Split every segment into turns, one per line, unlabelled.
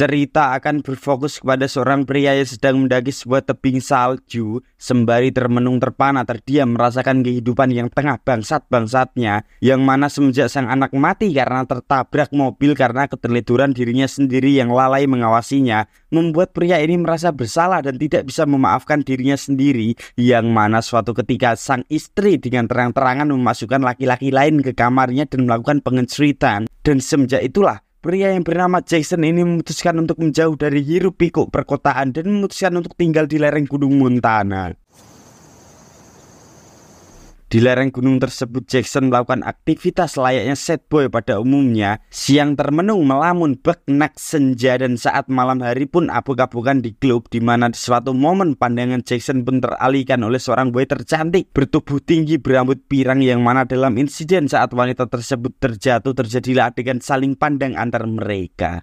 Cerita akan berfokus kepada seorang pria yang sedang mendaki sebuah tebing salju sembari termenung terpana terdiam merasakan kehidupan yang tengah bangsat-bangsatnya, yang mana semenjak sang anak mati karena tertabrak mobil karena keteledoran dirinya sendiri yang lalai mengawasinya, membuat pria ini merasa bersalah dan tidak bisa memaafkan dirinya sendiri, yang mana suatu ketika sang istri dengan terang-terangan memasukkan laki-laki lain ke kamarnya dan melakukan pengecuitan. Dan semenjak itulah pria yang bernama Jackson ini memutuskan untuk menjauh dari hiruk pikuk perkotaan dan memutuskan untuk tinggal di lereng Gunung Montana. Di lereng gunung tersebut, Jackson melakukan aktivitas layaknya sad boy pada umumnya. Siang termenung melamun beknak senja, dan saat malam hari pun abuk-abukan di klub, di mana di suatu momen pandangan Jackson pun teralihkan oleh seorang boy tercantik bertubuh tinggi berambut pirang, yang mana dalam insiden saat wanita tersebut terjatuh terjadilah adegan saling pandang antar mereka.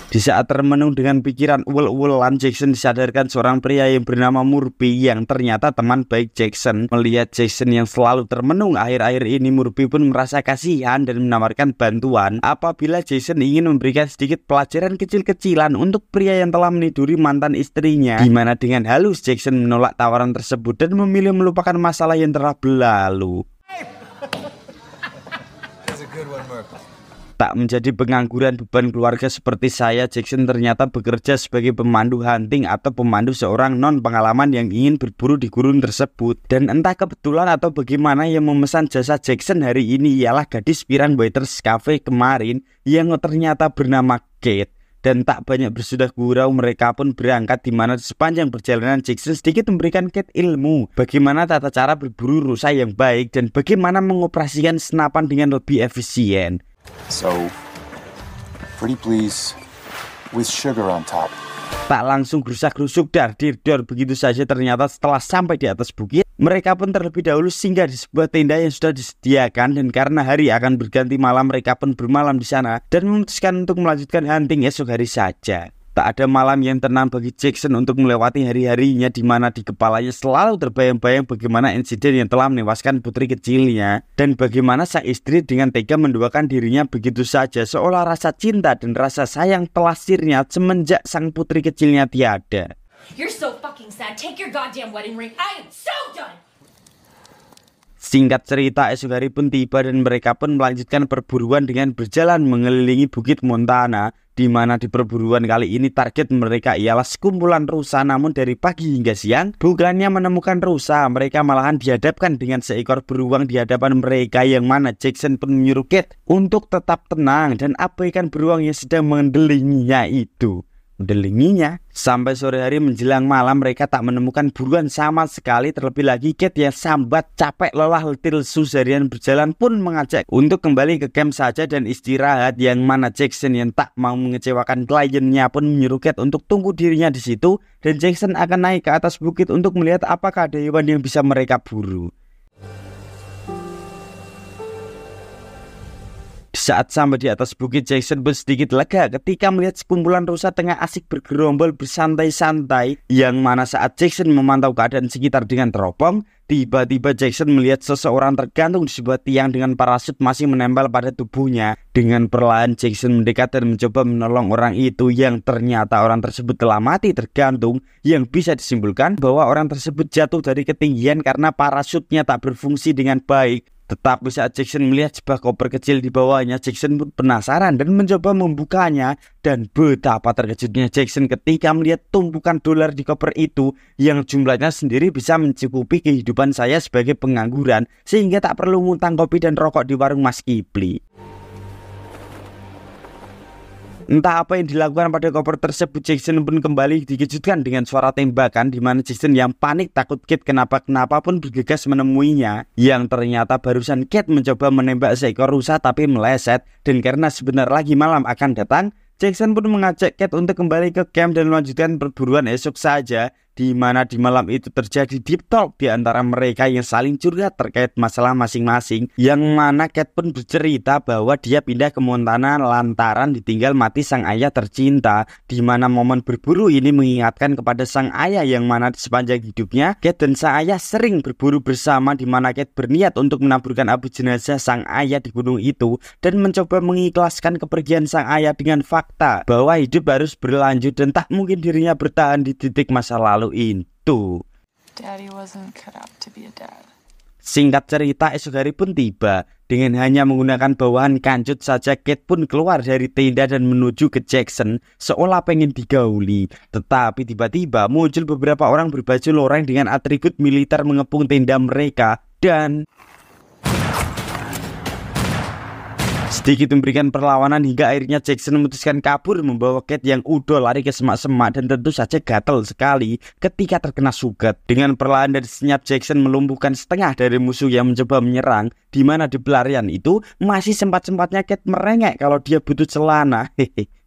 Di saat termenung dengan pikiran uwel-uwelan, Jackson disadarkan seorang pria yang bernama Murphy yang ternyata teman baik Jackson. Melihat Jackson yang selalu termenung akhir-akhir ini, Murphy pun merasa kasihan dan menawarkan bantuan apabila Jackson ingin memberikan sedikit pelajaran kecil-kecilan untuk pria yang telah meniduri mantan istrinya. Di mana dengan halus Jackson menolak tawaran tersebut dan memilih melupakan masalah yang telah berlalu. Tak menjadi pengangguran beban keluarga seperti saya, Jackson ternyata bekerja sebagai pemandu hunting atau pemandu seorang non-pengalaman yang ingin berburu di gurun tersebut. Dan entah kebetulan atau bagaimana, yang memesan jasa Jackson hari ini ialah gadis Piran Waiters Cafe kemarin yang ternyata bernama Kate. Dan tak banyak bersudah gurau, mereka pun berangkat, di mana sepanjang perjalanan Jackson sedikit memberikan Kate ilmu bagaimana tata cara berburu rusa yang baik dan bagaimana mengoperasikan senapan dengan lebih efisien.
So, pretty please with sugar on top.
Tak langsung gerusak-gerusuk dar-dir-dor begitu saja, ternyata setelah sampai di atas bukit, mereka pun terlebih dahulu singgah di sebuah tenda yang sudah disediakan, dan karena hari akan berganti malam, mereka pun bermalam di sana dan memutuskan untuk melanjutkan hunting esok hari saja. Tak ada malam yang tenang bagi Jackson untuk melewati hari-harinya, di mana di kepalanya selalu terbayang-bayang bagaimana insiden yang telah menewaskan putri kecilnya, dan bagaimana sang istri dengan tega menduakan dirinya begitu saja, seolah rasa cinta dan rasa sayang telah sirna semenjak sang putri kecilnya tiada.
You're so fucking sad. Take your goddamn wedding ring. I am so done.
Singkat cerita, esok hari pun tiba dan mereka pun melanjutkan perburuan dengan berjalan mengelilingi Bukit Montana, di mana di perburuan kali ini target mereka ialah sekumpulan rusa. Namun dari pagi hingga siang, bukannya menemukan rusa, mereka malahan dihadapkan dengan seekor beruang di hadapan mereka, yang mana Jackson pun menyuruh Kate untuk tetap tenang dan abaikan beruang yang sedang mendelinginya itu. Sampai sore hari menjelang malam, mereka tak menemukan buruan sama sekali. Terlebih lagi Kate yang sambat, capek, lelah, letih lesu seharian berjalan pun mengajak untuk kembali ke camp saja dan istirahat, yang mana Jackson yang tak mau mengecewakan kliennya pun menyuruh Kate untuk tunggu dirinya di situ, dan Jackson akan naik ke atas bukit untuk melihat apakah ada hewan yang bisa mereka buru. Saat sampai di atas bukit, Jackson pun sedikit lega ketika melihat sekumpulan rusa tengah asik bergerombol bersantai-santai, yang mana saat Jackson memantau keadaan sekitar dengan teropong, tiba-tiba Jackson melihat seseorang tergantung di sebuah tiang dengan parasut masih menempel pada tubuhnya. Dengan perlahan Jackson mendekat dan mencoba menolong orang itu, yang ternyata orang tersebut telah mati tergantung, yang bisa disimpulkan bahwa orang tersebut jatuh dari ketinggian karena parasutnya tak berfungsi dengan baik. Tetapi saat Jackson melihat sebuah koper kecil di bawahnya, Jackson pun penasaran dan mencoba membukanya. Dan betapa terkejutnya Jackson ketika melihat tumpukan dolar di koper itu, yang jumlahnya sendiri bisa mencukupi kehidupan saya sebagai pengangguran, sehingga tak perlu ngutang kopi dan rokok di warung Mas Kipli. Entah apa yang dilakukan pada koper tersebut, Jackson pun kembali dikejutkan dengan suara tembakan, di mana Jackson yang panik takut Kate kenapa-kenapa pun bergegas menemuinya, yang ternyata barusan Kate mencoba menembak seekor rusa tapi meleset. Dan karena sebentar lagi malam akan datang, Jackson pun mengajak Kate untuk kembali ke camp dan melanjutkan perburuan esok saja, di mana di malam itu terjadi deep talk di antara mereka yang saling curhat terkait masalah masing-masing, yang mana Kate pun bercerita bahwa dia pindah ke Montana lantaran ditinggal mati sang ayah tercinta, di mana momen berburu ini mengingatkan kepada sang ayah yang mana di sepanjang hidupnya Kate dan sang ayah sering berburu bersama, di mana Kate berniat untuk menaburkan abu jenazah sang ayah di gunung itu dan mencoba mengikhlaskan kepergian sang ayah dengan fakta bahwa hidup harus berlanjut dan tak mungkin dirinya bertahan di titik masa lalu itu.
Daddy wasn't cut out to be a dad.
Singkat cerita, esok hari pun tiba. Dengan hanya menggunakan bawahan kancut saja, Kate pun keluar dari tenda dan menuju ke Jackson seolah pengen digauli. Tetapi tiba-tiba muncul beberapa orang berbaju loreng dengan atribut militer mengepung tenda mereka dan sedikit memberikan perlawanan hingga akhirnya Jackson memutuskan kabur membawa Kate yang udah lari ke semak-semak dan tentu saja gatel sekali ketika terkena sugat. Dengan perlahan dan senyap Jackson melumpuhkan setengah dari musuh yang mencoba menyerang, di mana di pelarian itu masih sempat-sempatnya Kate merengek kalau dia butuh celana.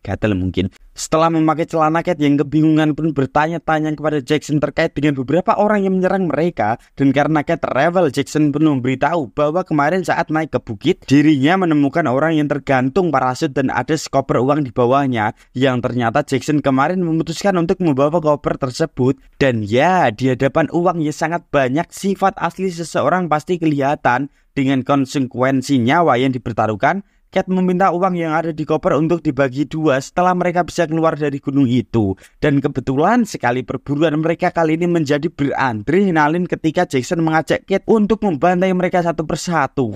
Gatel mungkin. Setelah memakai celana, Kate yang kebingungan pun bertanya-tanya kepada Jackson terkait dengan beberapa orang yang menyerang mereka. Dan karena Kate rewel, Jackson pun memberitahu bahwa kemarin saat naik ke bukit, dirinya menemukan orang yang tergantung parasut dan ada sekoper uang di bawahnya. Yang ternyata Jackson kemarin memutuskan untuk membawa koper tersebut. Dan ya, di hadapan uang yang sangat banyak, sifat asli seseorang pasti kelihatan. Dengan konsekuensi nyawa yang dipertaruhkan, Kate meminta uang yang ada di koper untuk dibagi dua setelah mereka bisa keluar dari gunung itu. Dan kebetulan sekali perburuan mereka kali ini menjadi beradrenalin ketika Jackson mengajak Kate untuk membantai mereka satu persatu.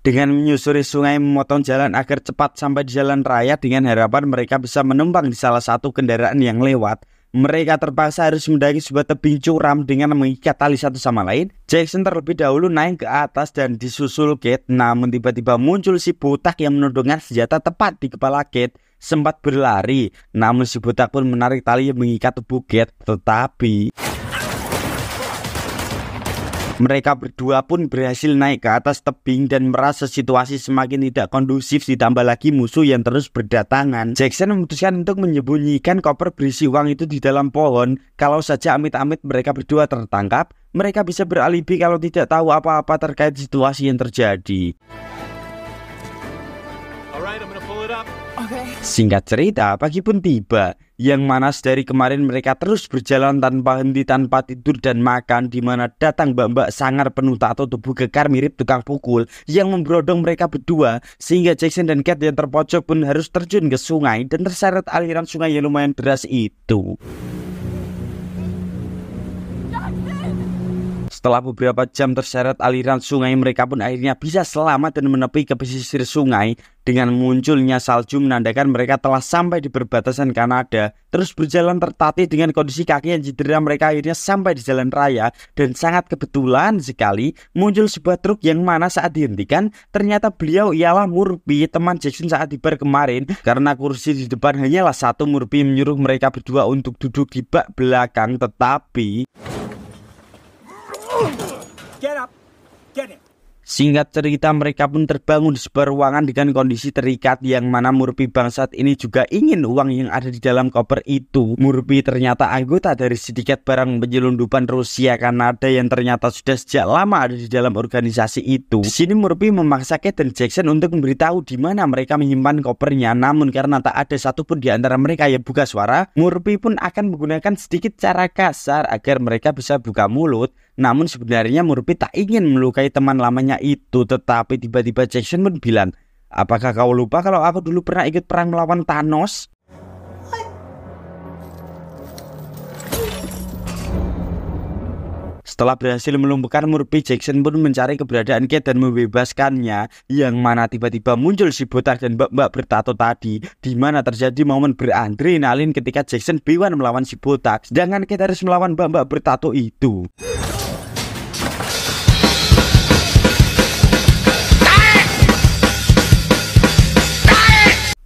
Dengan menyusuri sungai memotong jalan agar cepat sampai di jalan raya dengan harapan mereka bisa menumpang di salah satu kendaraan yang lewat. Mereka terpaksa harus mendaki sebuah tebing curam dengan mengikat tali satu sama lain. Jackson terlebih dahulu naik ke atas dan disusul Kate. Namun tiba-tiba muncul si botak yang menodongkan senjata tepat di kepala Kate. Sempat berlari, namun si botak pun menarik tali yang mengikat tubuh Kate. Tetapi mereka berdua pun berhasil naik ke atas tebing dan merasa situasi semakin tidak kondusif, ditambah lagi musuh yang terus berdatangan. Jackson memutuskan untuk menyembunyikan koper berisi uang itu di dalam pohon. Kalau saja amit-amit mereka berdua tertangkap, mereka bisa beralibi kalau tidak tahu apa-apa terkait situasi yang terjadi. Singkat cerita, pagi pun tiba. Yang mana dari kemarin mereka terus berjalan tanpa henti, tanpa tidur dan makan, di mana datang mbak-mbak sangar penuh tato tubuh kekar mirip tukang pukul yang memberodong mereka berdua, sehingga Jackson dan Kate yang terpojok pun harus terjun ke sungai dan terseret aliran sungai yang lumayan deras itu. Setelah beberapa jam terseret aliran sungai, mereka pun akhirnya bisa selamat dan menepi ke pesisir sungai. Dengan munculnya salju menandakan mereka telah sampai di perbatasan Kanada. Terus berjalan tertatih dengan kondisi kaki yang cedera, mereka akhirnya sampai di jalan raya. Dan sangat kebetulan sekali muncul sebuah truk yang mana saat dihentikan ternyata beliau ialah Murphy, teman Jackson saat di bar kemarin. Karena kursi di depan hanyalah satu, Murphy menyuruh mereka berdua untuk duduk di bak belakang. Tetapi
Get up. Get it.
singkat cerita, mereka pun terbangun di sebuah ruangan dengan kondisi terikat, yang mana Murphy bangsat ini juga ingin uang yang ada di dalam koper itu. Murphy ternyata anggota dari sindikat barang penyelundupan Rusia Kanada yang ternyata sudah sejak lama ada di dalam organisasi itu. Di sini Murphy memaksa Kate dan Jackson untuk memberitahu di mana mereka menyimpan kopernya. Namun karena tak ada satupun di antara mereka yang buka suara, Murphy pun akan menggunakan sedikit cara kasar agar mereka bisa buka mulut. Namun sebenarnya Murphy tak ingin melukai teman lamanya itu. Tetapi tiba-tiba Jackson pun bilang, "Apakah kau lupa kalau aku dulu pernah ikut perang melawan Thanos?" Setelah berhasil melumpuhkan Murphy, Jackson pun mencari keberadaan Kate dan membebaskannya. Yang mana tiba-tiba muncul si botak dan mbak-mbak bertato tadi, di mana terjadi momen beradrenalin ketika Jackson B1 melawan si botak, sedangkan Kate harus melawan mbak-mbak bertato itu.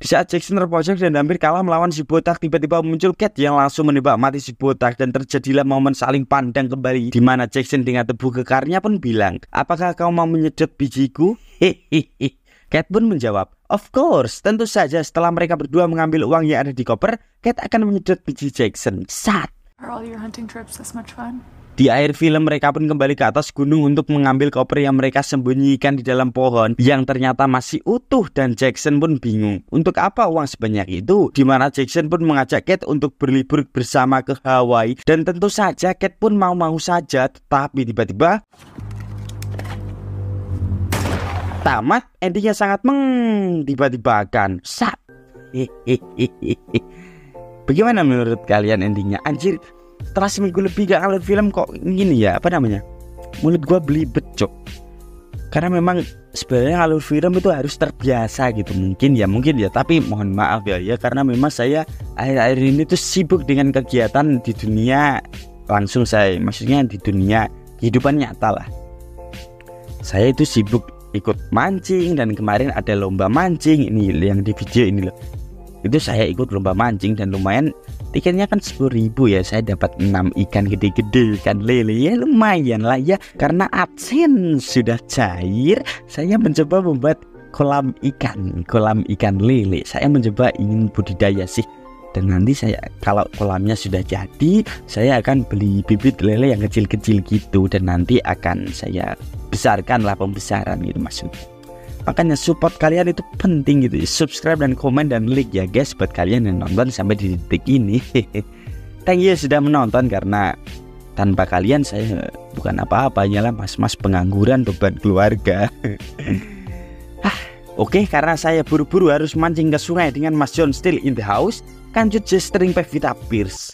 Di saat Jackson terpojok dan hampir kalah melawan si botak, tiba-tiba muncul Kate yang langsung menembak mati si botak dan terjadilah momen saling pandang kembali, di mana Jackson dengan tubuh kekarnya pun bilang, "Apakah kau mau menyedot bijiku?" Hehehe. Kate pun menjawab, "Of course, tentu saja." Setelah mereka berdua mengambil uang yang ada di koper, Kate akan menyedot biji Jackson. Sat.
Are all your hunting trips this much fun?
Di akhir film mereka pun kembali ke atas gunung untuk mengambil koper yang mereka sembunyikan di dalam pohon yang ternyata masih utuh, dan Jackson pun bingung untuk apa uang sebanyak itu, dimana Jackson pun mengajak Kate untuk berlibur bersama ke Hawaii, dan tentu saja Kate pun mau-mau saja. Tetapi tiba-tiba tamat, endingnya sangat tiba-tibakan. Sat. Bagaimana menurut kalian endingnya? Anjir, setelah seminggu lebih gak ngeliat film kok gini ya, apa namanya, mulut gua belibet cok. Karena memang sebenarnya alur film itu harus terbiasa gitu, mungkin ya, tapi mohon maaf ya karena memang saya akhir-akhir ini tuh sibuk dengan kegiatan di dunia langsung, maksudnya di dunia kehidupan nyata lah. Saya itu sibuk ikut mancing, dan kemarin ada lomba mancing ini yang di video ini loh. Itu saya ikut lomba mancing dan lumayan, tiketnya kan 10.000 ya. Saya dapat 6 ikan gede-gede, ikan lele ya, lumayan lah ya. Karena AdSense sudah cair, saya mencoba membuat kolam ikan lele. Saya mencoba ingin budidaya sih. Dan nanti saya, kalau kolamnya sudah jadi, saya akan beli bibit lele yang kecil-kecil gitu, dan nanti akan saya besarkan lah, pembesaran gitu maksudnya. Makanya support kalian itu penting gitu. Subscribe dan komen dan like ya guys, buat kalian yang nonton sampai di titik ini. Thank you sudah menonton, karena tanpa kalian saya bukan apa-apa, hanyalah mas-mas pengangguran beban keluarga. Oke, karena saya buru-buru harus mancing ke sungai dengan Mas John still in the house, kanjut Jestering Pevita Pierce.